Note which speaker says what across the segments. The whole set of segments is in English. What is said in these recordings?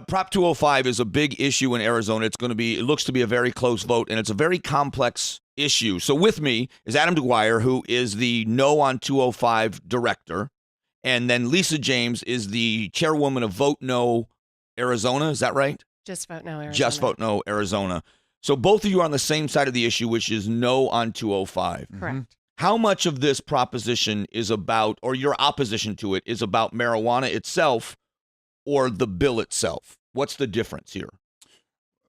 Speaker 1: Prop 205 is a big issue in Arizona. It looks to be a very close vote, and it's a very complex issue. So with me is Adam Deguire, who is the No on 205 director, and then Lisa James is the chairwoman of Vote No Arizona. Is that right?
Speaker 2: Just Vote No Arizona.
Speaker 1: Just Vote No Arizona. So both of you are on the same side of the issue, which is no on 205.
Speaker 2: Correct.
Speaker 1: How much of this proposition is about, or your opposition to it, is about marijuana itself or the bill itself? What's the difference here?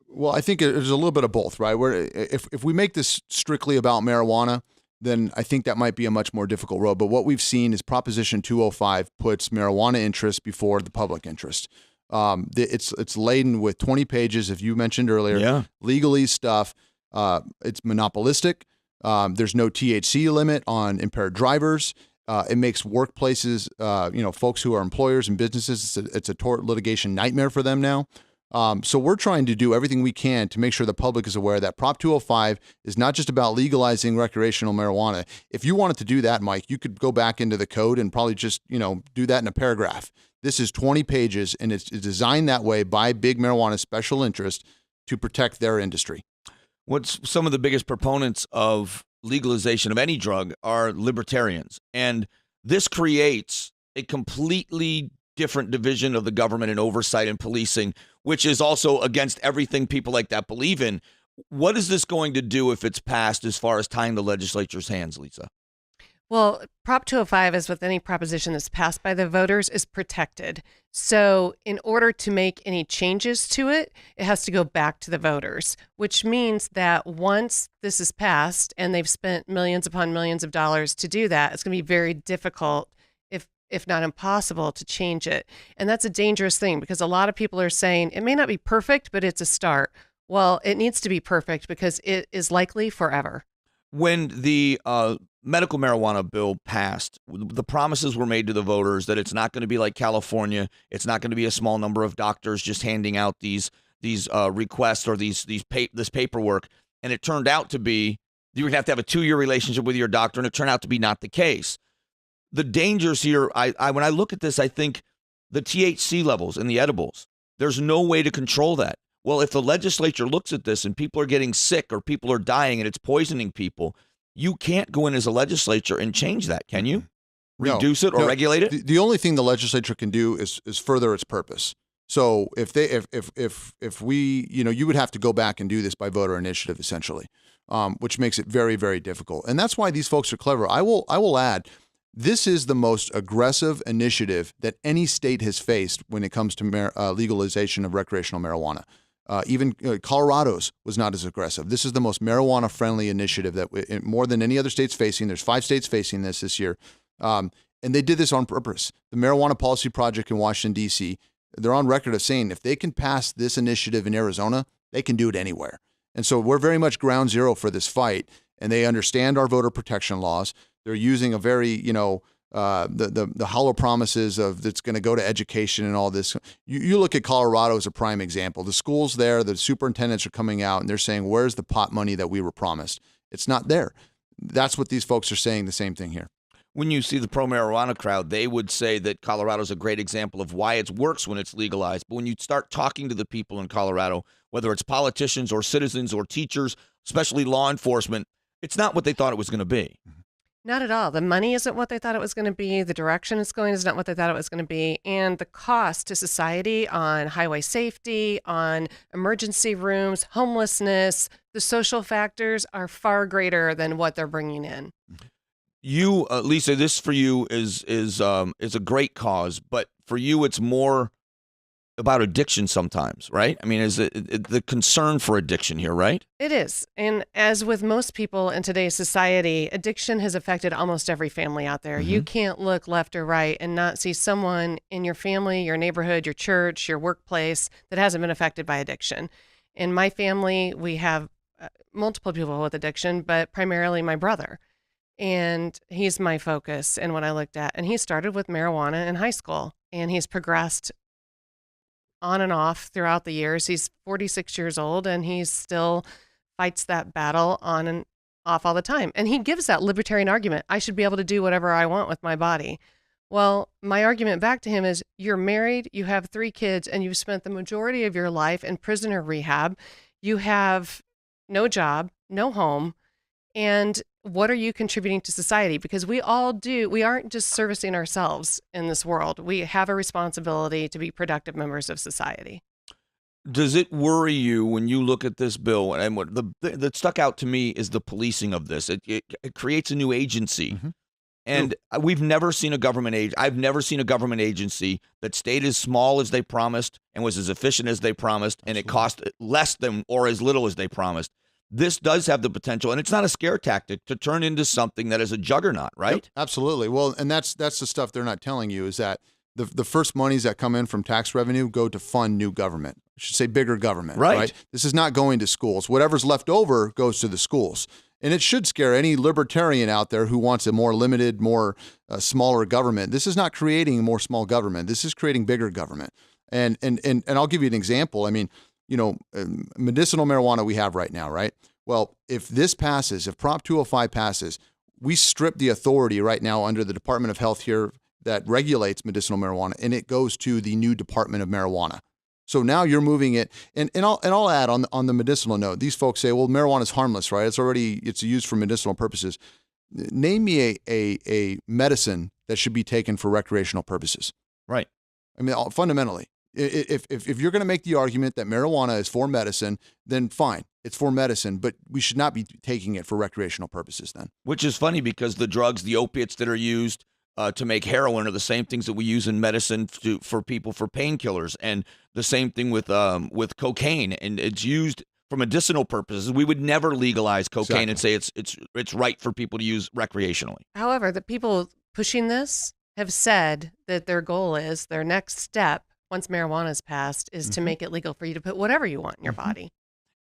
Speaker 3: Well, I think there's a little bit of both, right? Where if we make this strictly about marijuana, then I think that might be a much more difficult road. But what we've seen is Proposition 205 puts marijuana interest before the public interest. It's laden with 20 pages, if you mentioned earlier, legalese stuff. It's monopolistic. There's no THC limit on impaired drivers. It makes workplaces, folks who are employers and businesses, it's a tort litigation nightmare for them now. So we're trying to do everything we can to make sure the public is aware that Prop 205 is not just about legalizing recreational marijuana. If you wanted to do that, Mike, you could go back into the code and probably just, do that in a paragraph. This is 20 pages, and it's designed that way by big marijuana special interest to protect their industry.
Speaker 1: What's some of the biggest proponents of legalization of any drug are libertarians. And this creates a completely different division of the government and oversight and policing, which is also against everything people like that believe in. What is this going to do if it's passed as far as tying the legislature's hands, Lisa?
Speaker 2: Well, Prop 205, as with any proposition that's passed by the voters, is protected. So in order to make any changes to it, it has to go back to the voters, which means that once this is passed and they've spent millions upon millions of dollars to do that, it's going to be very difficult, if not impossible, to change it. And that's a dangerous thing because a lot of people are saying it may not be perfect, but it's a start. Well, it needs to be perfect because it is likely forever.
Speaker 1: When the medical marijuana bill passed, the promises were made to the voters that it's not going to be like California. It's not going to be a small number of doctors just handing out these requests or this paperwork. And it turned out to be you would have to have a 2-year relationship with your doctor, and it turned out to be not the case. The dangers here, when I look at this, I think the THC levels in the edibles, there's no way to control that. Well, if the legislature looks at this and people are getting sick or people are dying and it's poisoning people, you can't go in as a legislature and change that, can you? Reduce it or regulate it?
Speaker 3: The only thing the legislature can do is further its purpose. So if we, you would have to go back and do this by voter initiative, essentially, which makes it very, very difficult. And that's why these folks are clever. I will add, this is the most aggressive initiative that any state has faced when it comes to legalization of recreational marijuana. Even Colorado's was not as aggressive. This is the most marijuana-friendly initiative that more than any other state's facing. There's 5 states facing this year. And they did this on purpose. The Marijuana Policy Project in Washington, D.C., they're on record of saying if they can pass this initiative in Arizona, they can do it anywhere. And so we're very much ground zero for this fight, and they understand our voter protection laws. They're using a very, the hollow promises of it's going to go to education and all this. You look at Colorado as a prime example. The schools there, the superintendents are coming out and they're saying, where's the pot money that we were promised? It's not there. That's what these folks are saying, the same thing here.
Speaker 1: When you see the pro-marijuana crowd, they would say that Colorado's a great example of why it works when it's legalized. But when you start talking to the people in Colorado, whether it's politicians or citizens or teachers, especially law enforcement, it's not what they thought it was going to be.
Speaker 2: Not at all. The money isn't what they thought it was going to be. The direction it's going is not what they thought it was going to be. And the cost to society on highway safety, on emergency rooms, homelessness, the social factors are far greater than what they're bringing in.
Speaker 1: You, Lisa, this for you is a great cause, but for you, it's more about addiction sometimes, right? I mean, is it the concern for addiction here, right?
Speaker 2: It is. And as with most people in today's society, addiction has affected almost every family out there. Mm-hmm. You can't look left or right and not see someone in your family, your neighborhood, your church, your workplace that hasn't been affected by addiction. In my family, we have multiple people with addiction, but primarily my brother. And he's my focus and what I looked at. And he started with marijuana in high school, and he's progressed on and off throughout the years. He's 46 years old, and he still fights that battle on and off all the time. And he gives that libertarian argument. I should be able to do whatever I want with my body. Well, my argument back to him is you're married, you have 3 kids, and you've spent the majority of your life in prisoner rehab. You have no job, no home. And what are you contributing to society? Because we all do, we aren't just servicing ourselves in this world. We have a responsibility to be productive members of society.
Speaker 1: Does it worry you when you look at this bill? And what that stuck out to me is the policing of this. It creates a new agency.
Speaker 3: Mm-hmm.
Speaker 1: And we've never seen a government I've never seen a government agency that stayed as small as they promised and was as efficient as they promised, and it cost less than or as little as they promised. This does have the potential, and it's not a scare tactic, to turn into something that is a juggernaut, right?
Speaker 3: Yep, absolutely. Well, and that's the stuff they're not telling you is that the first monies that come in from tax revenue go to fund new government. I should say bigger government, right? This is not going to schools. Whatever's left over goes to the schools. And it should scare any libertarian out there who wants a more limited, more smaller government. This is not creating more small government. This is creating bigger government. And I'll give you an example. I mean, medicinal marijuana we have right now, right? Well, if this passes, if Prop 205 passes, we strip the authority right now under the Department of Health here that regulates medicinal marijuana, and it goes to the new Department of Marijuana. So now you're moving it, and I'll add on the medicinal note. These folks say, well, marijuana is harmless, right? It's used for medicinal purposes. Name me a medicine that should be taken for recreational purposes.
Speaker 1: Right.
Speaker 3: I mean, fundamentally, if you're going to make the argument that marijuana is for medicine, then fine, it's for medicine, but we should not be taking it for recreational purposes then.
Speaker 1: Which is funny because the drugs, the opiates that are used to make heroin are the same things that we use in medicine for people for painkillers, and the same thing with cocaine, and it's used for medicinal purposes. We would never legalize cocaine and say it's right for people to use recreationally.
Speaker 2: However, the people pushing this have said that their goal is their next step once marijuana is passed is to make it legal for you to put whatever you want in your body.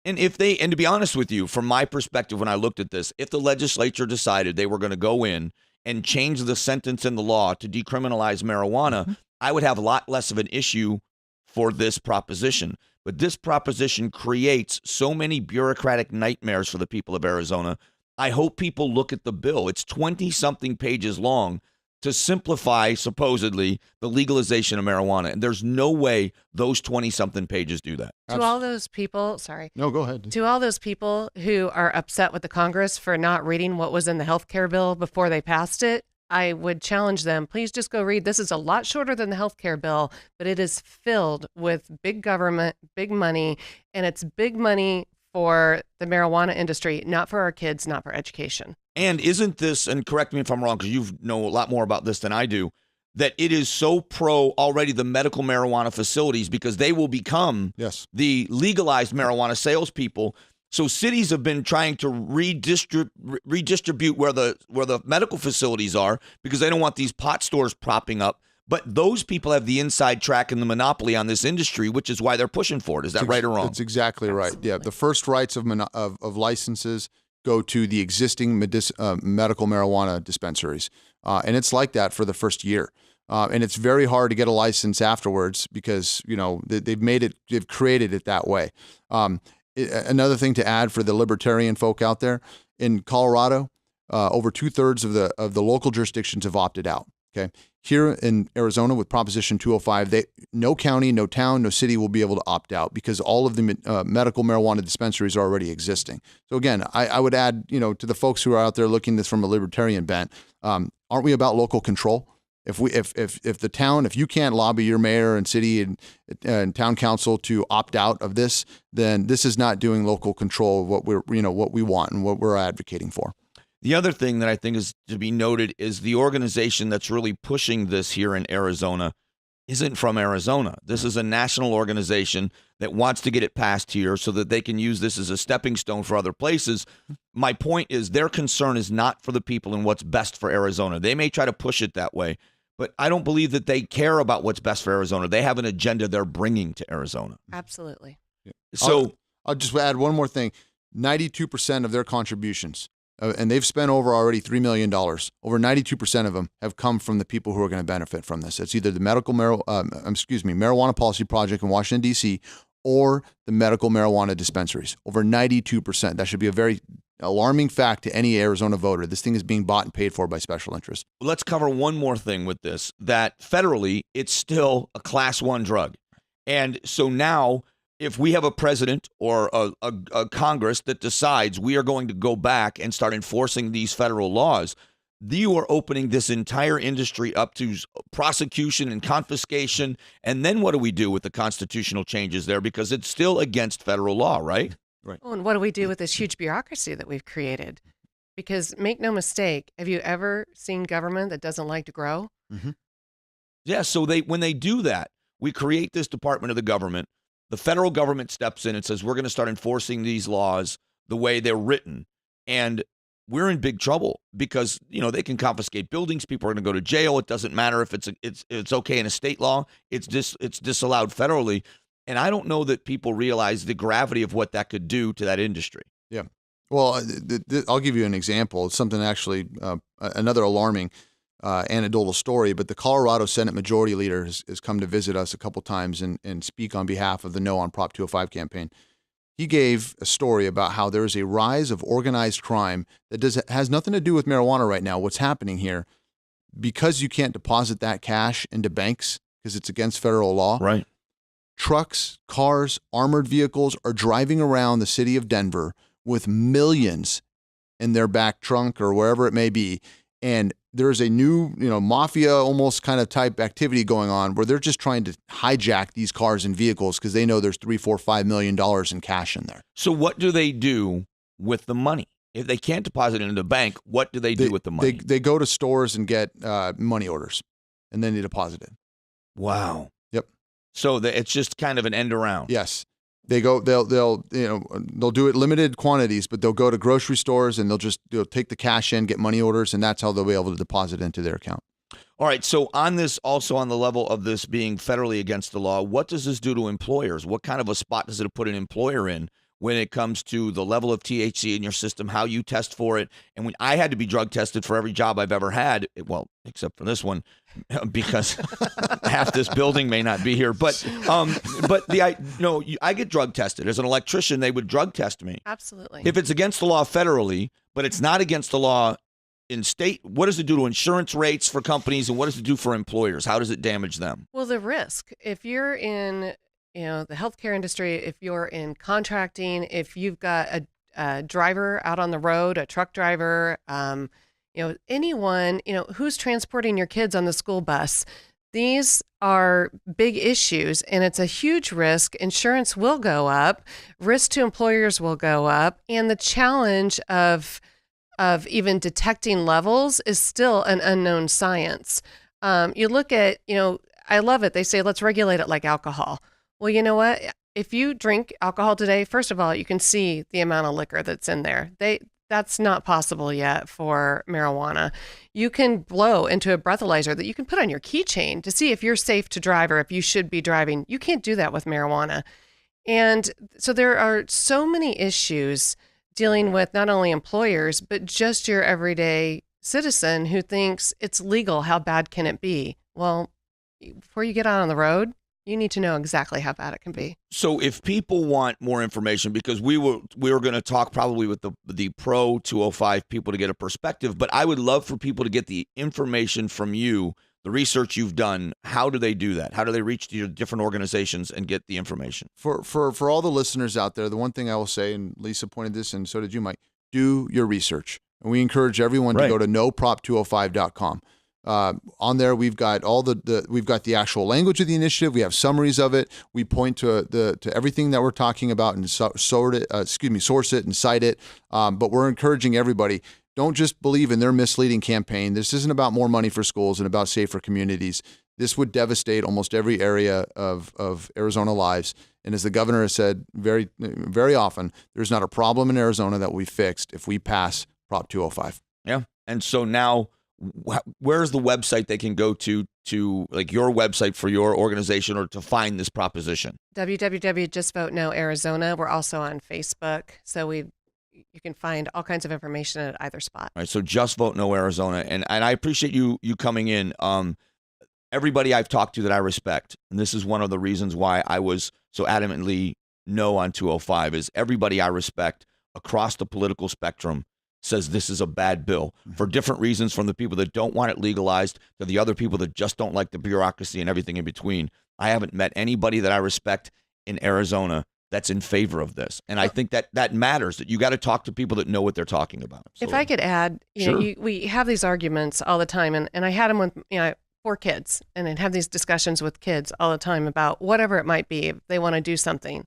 Speaker 1: And to be honest with you, from my perspective, when I looked at this, if the legislature decided they were going to go in and change the sentence in the law to decriminalize marijuana, I would have a lot less of an issue for this proposition. But this proposition creates so many bureaucratic nightmares for the people of Arizona. I hope people look at the bill. It's 20-something pages long to simplify, supposedly, the legalization of marijuana. And there's no way those 20-something pages do that.
Speaker 2: To all those people, sorry.
Speaker 3: No, go ahead.
Speaker 2: To all those people who are upset with the Congress for not reading what was in the healthcare bill before they passed it, I would challenge them, please just go read. This is a lot shorter than the healthcare bill, but it is filled with big government, big money, and it's big money for the marijuana industry, not for our kids, not for education.
Speaker 1: And isn't this, and correct me if I'm wrong, because you know a lot more about this than I do, that it is so pro already the medical marijuana facilities because they will become the legalized marijuana salespeople. So cities have been trying to redistribute where the medical facilities are because they don't want these pot stores propping up. But those people have the inside track and the monopoly on this industry, which is why they're pushing for it. Is that right or wrong?
Speaker 3: That's exactly right. Yeah, the first rights of licenses go to the existing medical marijuana dispensaries, and it's like that for the first year. And it's very hard to get a license afterwards because they've created it that way. Another thing to add for the libertarian folk out there, in Colorado, over 2/3 of the local jurisdictions have opted out. Okay, here in Arizona with Proposition 205, no county, no town, no city will be able to opt out because all of the medical marijuana dispensaries are already existing. So again, I would add, to the folks who are out there looking at this from a libertarian bent, aren't we about local control? If the town, if you can't lobby your mayor and city and town council to opt out of this, then this is not doing local control of what we want and what we're advocating for.
Speaker 1: The other thing that I think is to be noted is the organization that's really pushing this here in Arizona isn't from Arizona. This is a national organization that wants to get it passed here so that they can use this as a stepping stone for other places. My point is their concern is not for the people and what's best for Arizona. They may try to push it that way, but I don't believe that they care about what's best for Arizona. They have an agenda they're bringing to Arizona.
Speaker 2: Absolutely.
Speaker 1: So
Speaker 3: I'll just add one more thing. 92% of their contributions, and they've spent over already $3 million. Over 92% of them have come from the people who are going to benefit from this. It's either the Marijuana Policy Project in Washington, D.C., or the medical marijuana dispensaries. Over 92%. That should be a very alarming fact to any Arizona voter. This thing is being bought and paid for by special interests.
Speaker 1: Let's cover one more thing with this, that federally, it's still a class 1 drug. And so now, if we have a president or a Congress that decides we are going to go back and start enforcing these federal laws, you are opening this entire industry up to prosecution and confiscation. And then what do we do with the constitutional changes there? Because it's still against federal law, right?
Speaker 3: Right.
Speaker 2: Oh, and what do we do with this huge bureaucracy that we've created? Because make no mistake, have you ever seen government that doesn't like to grow?
Speaker 3: Mm-hmm.
Speaker 1: Yeah, so when they do that, we create this department of the government. The federal government steps in and says, we're going to start enforcing these laws the way they're written. And we're in big trouble because, they can confiscate buildings. People are going to go to jail. It doesn't matter if it's okay in a state law. It's disallowed federally. And I don't know that people realize the gravity of what that could do to that industry.
Speaker 3: Yeah. Well, I'll give you an example. It's something actually, another alarming anecdotal story, but the Colorado Senate Majority Leader has come to visit us a couple times and speak on behalf of the No on Prop 205 campaign. He gave a story about how there is a rise of organized crime that has nothing to do with marijuana right now. What's happening here, because you can't deposit that cash into banks because it's against federal law.
Speaker 1: Right.
Speaker 3: Trucks, cars, armored vehicles are driving around the city of Denver with millions in their back trunk or wherever it may be. And there's a new, mafia almost kind of type activity going on where they're just trying to hijack these cars and vehicles because they know there's $3, $4, $5 million in cash in there.
Speaker 1: So what do they do with the money? If they can't deposit it in the bank, what do they do with the money?
Speaker 3: They go to stores and get money orders, and then they deposit it.
Speaker 1: Wow.
Speaker 3: Yep.
Speaker 1: So it's just kind of an end around.
Speaker 3: Yes. They go. They'll do it limited quantities, but they'll go to grocery stores and they'll take the cash in, get money orders, and that's how they'll be able to deposit into their account.
Speaker 1: All right. So on this, also on the level of this being federally against the law, what does this do to employers? What kind of a spot does it put an employer in when it comes to the level of THC in your system, how you test for it? And when I had to be drug tested for every job I've ever had, except for this one, because half this building may not be here. But I get drug tested. As an electrician, they would drug test me.
Speaker 2: Absolutely.
Speaker 1: If it's against the law federally, but it's not against the law in state, what does it do to insurance rates for companies, and what does it do for employers? How does it damage them?
Speaker 2: Well, the risk, if you're in the healthcare industry, if you're in contracting, if you've got a driver out on the road, a truck driver, anyone, who's transporting your kids on the school bus, these are big issues and it's a huge risk. Insurance will go up, risk to employers will go up, and the challenge of even detecting levels is still an unknown science. You look at, I love it. They say, let's regulate it like alcohol. Well, you know what? If you drink alcohol today, first of all, you can see the amount of liquor that's in there. That's not possible yet for marijuana. You can blow into a breathalyzer that you can put on your keychain to see if you're safe to drive or if you should be driving. You can't do that with marijuana. And so there are so many issues dealing with not only employers, but just your everyday citizen who thinks it's legal. How bad can it be? Well, before you get out on the road, you need to know exactly how bad it can be.
Speaker 1: So if people want more information, because we were going to talk probably with the pro 205 people to get a perspective, but I would love for people to get the information from you, the research you've done. How do they do that? How do they reach to your different organizations and get the information?
Speaker 3: For all the listeners out there, the one thing I will say, and Lisa pointed this, and so did you, Mike, do your research. And we encourage everyone to go to noprop205.com. On there, we've got we've got the actual language of the initiative. We have summaries of it. We point to everything that we're talking about and source it and cite it. But we're encouraging everybody, don't just believe in their misleading campaign. This isn't about more money for schools and about safer communities. This would devastate almost every area of Arizona lives. And as the governor has said very, very often, there's not a problem in Arizona that will be fixed if we pass Prop 205.
Speaker 1: Yeah. And so now, where's the website they can go to like your website for your organization or to find this proposition?
Speaker 2: www.justvotenowArizona. Arizona. We're also on Facebook. So you can find all kinds of information at either spot.
Speaker 1: All right. So Just Vote No Arizona. And I appreciate you coming in. Everybody I've talked to that I respect, and this is one of the reasons why I was so adamantly no on 205, is everybody I respect across the political spectrum says this is a bad bill for different reasons, from the people that don't want it legalized to the other people that just don't like the bureaucracy and everything in between. I haven't met anybody that I respect in Arizona that's in favor of this. And I think that matters, that you got to talk to people that know what they're talking about.
Speaker 2: If I could add, we have these arguments all the time, and I had them with 4 kids, and I'd have these discussions with kids all the time about whatever it might be, if they want to do something.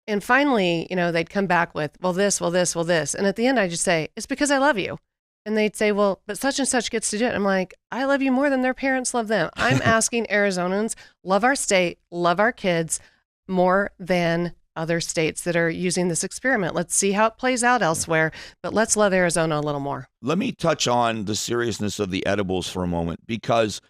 Speaker 2: And finally, they'd come back with, well, this. And at the end, I just say, it's because I love you. And they'd say, well, but such and such gets to do it. I'm like, I love you more than their parents love them. I'm asking Arizonans, love our state, love our kids more than other states that are using this experiment. Let's see how it plays out elsewhere, but let's love Arizona a little more.
Speaker 1: Let me touch on the seriousness of the edibles for a moment, because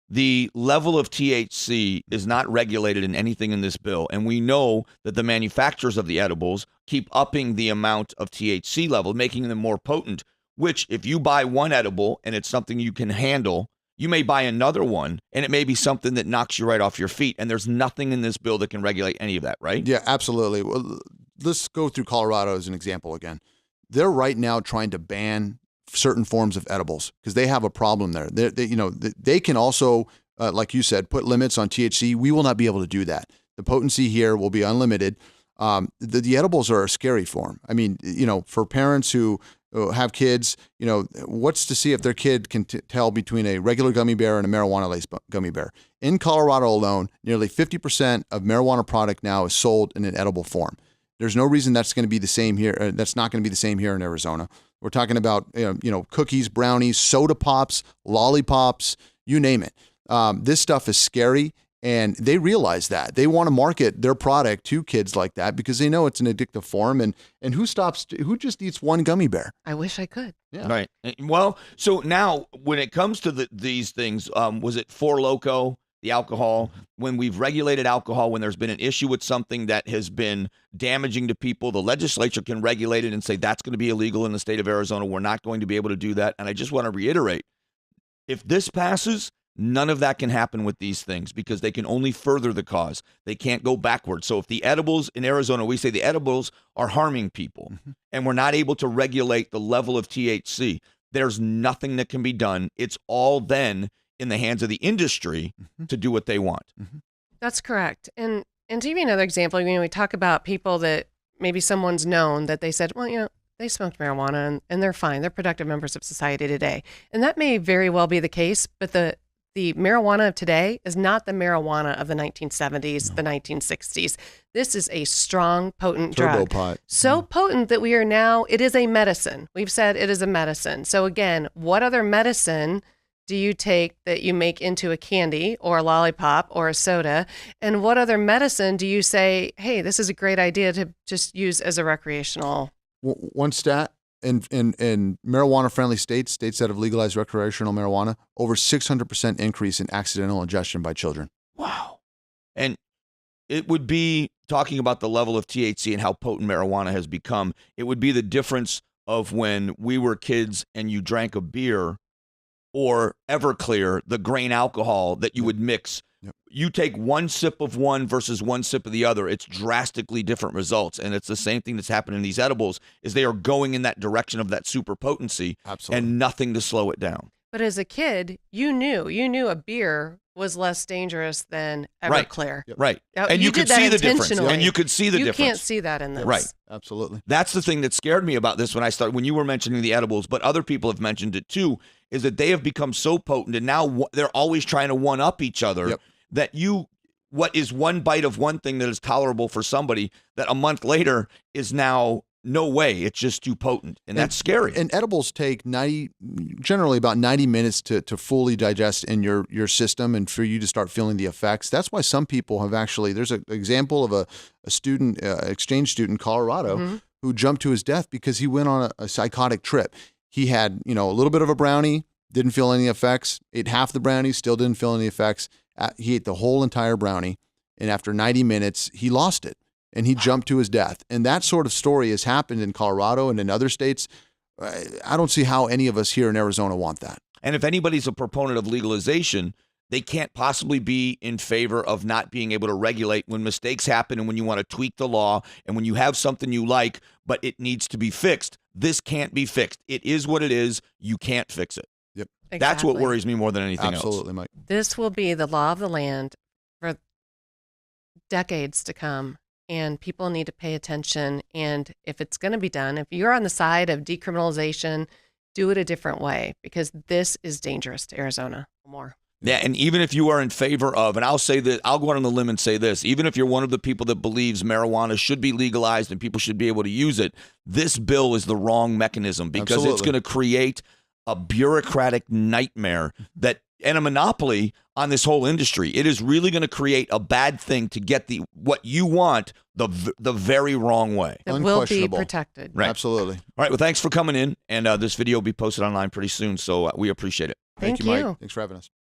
Speaker 1: the level of THC is not regulated in anything in this bill. And we know that the manufacturers of the edibles keep upping the amount of THC level, making them more potent, which if you buy one edible and it's something you can handle, you may buy another one and it may be something that knocks you right off your feet. And there's nothing in this bill that can regulate any of that, right?
Speaker 3: Yeah, absolutely. Well, let's go through Colorado as an example again. They're right now trying to ban certain forms of edibles because they have a problem there. They can also, like you said, put limits on THC. We will not be able to do that. The potency here will be unlimited. The edibles are a scary form. I mean, for parents who have kids, what's to see if their kid can tell between a regular gummy bear and a marijuana-laced gummy bear. In Colorado alone, nearly 50% of marijuana product now is sold in an edible form. There's no reason that's going to be the same here. That's not going to be the same here in Arizona. We're talking about, cookies, brownies, soda pops, lollipops, you name it. This stuff is scary. And they realize that they want to market their product to kids like that because they know it's an addictive form. And who just eats one gummy bear?
Speaker 2: I wish I could.
Speaker 1: Yeah. Right. Well, so now when it comes to these things, was it Four Loko, the alcohol? When we've regulated alcohol, when there's been an issue with something that has been damaging to people, the legislature can regulate it and say that's going to be illegal in the state of Arizona. We're not going to be able to do that. And I just want to reiterate, if this passes, none of that can happen with these things because they can only further the cause. They can't go backwards. So if the edibles in Arizona, we say the edibles are harming people and we're not able to regulate the level of THC, there's nothing that can be done. It's all then in the hands of the industry to do what they want.
Speaker 2: That's correct. And to give you another example, we talk about people that maybe someone's known that they said, well, they smoked marijuana and they're fine. They're productive members of society today. And that may very well be the case, but the marijuana of today is not the marijuana of the 1970s, the 1960s. This is a strong, potent drug.
Speaker 3: Pot.
Speaker 2: So potent that we are now, it is a medicine. We've said it is a medicine. So again, what other medicine do you take that you make into a candy or a lollipop or a soda? And what other medicine do you say, hey, this is a great idea to just use as a recreational?
Speaker 3: One stat. In marijuana-friendly states that have legalized recreational marijuana, over 600% increase in accidental ingestion by children.
Speaker 1: Wow. And it would be, talking about the level of THC and how potent marijuana has become, it would be the difference of when we were kids and you drank a beer or Everclear, the grain alcohol that you would mix.
Speaker 3: Yep.
Speaker 1: You take one sip of one versus one sip of the other, it's drastically different results. And it's the same thing that's happening in these edibles, is they are going in that direction of that super potency.
Speaker 3: Absolutely.
Speaker 1: And nothing to slow it down.
Speaker 2: But as a kid, you knew a beer was less dangerous than Everclear.
Speaker 1: Right.
Speaker 2: Now,
Speaker 1: And you could see the difference.
Speaker 2: intentionally.
Speaker 1: And you could see the difference.
Speaker 2: You can't see that in this.
Speaker 1: Right.
Speaker 3: Absolutely.
Speaker 1: That's the thing that scared me about this when you were mentioning the edibles, but other people have mentioned it too, is that they have become so potent and now they're always trying to one-up each other.
Speaker 3: Yep.
Speaker 1: That what is one bite of one thing that is tolerable for somebody that a month later is now no way, it's just too potent. And that's scary.
Speaker 3: And edibles take generally about 90 minutes to fully digest in your system and for you to start feeling the effects. That's why some people have actually, there's an example of a student, exchange student in Colorado who jumped to his death because he went on a psychotic trip. He had, a little bit of a brownie, didn't feel any effects, ate half the brownie, still didn't feel any effects. He ate the whole entire brownie, and after 90 minutes, he lost it, and he jumped to his death. And that sort of story has happened in Colorado and in other states. I don't see how any of us here in Arizona want that.
Speaker 1: And if anybody's a proponent of legalization, they can't possibly be in favor of not being able to regulate when mistakes happen and when you want to tweak the law and when you have something you like, but it needs to be fixed. This can't be fixed. It is what it is. You can't fix it.
Speaker 3: Yep.
Speaker 2: Exactly.
Speaker 1: That's what worries me more than anything else.
Speaker 3: Absolutely, Mike.
Speaker 2: This will be the law of the land for decades to come, and people need to pay attention. And if it's going to be done, if you're on the side of decriminalization, do it a different way, because this is dangerous to Arizona more.
Speaker 1: Yeah, and even if you are in favor of, and I'll say that, I'll go out on the limb and say this, even if you're one of the people that believes marijuana should be legalized and people should be able to use it, this bill is the wrong mechanism, because
Speaker 3: Absolutely.
Speaker 1: it's going to create a bureaucratic nightmare and a monopoly on this whole industry. It is really going to create a bad thing to get what you want the very wrong way.
Speaker 2: That will be protected.
Speaker 1: Right.
Speaker 3: Absolutely.
Speaker 1: All right. Well, thanks for coming in, and this video will be posted online pretty soon, so we appreciate it.
Speaker 2: Thank
Speaker 3: you,
Speaker 2: you.
Speaker 3: Mike. Thanks for having us.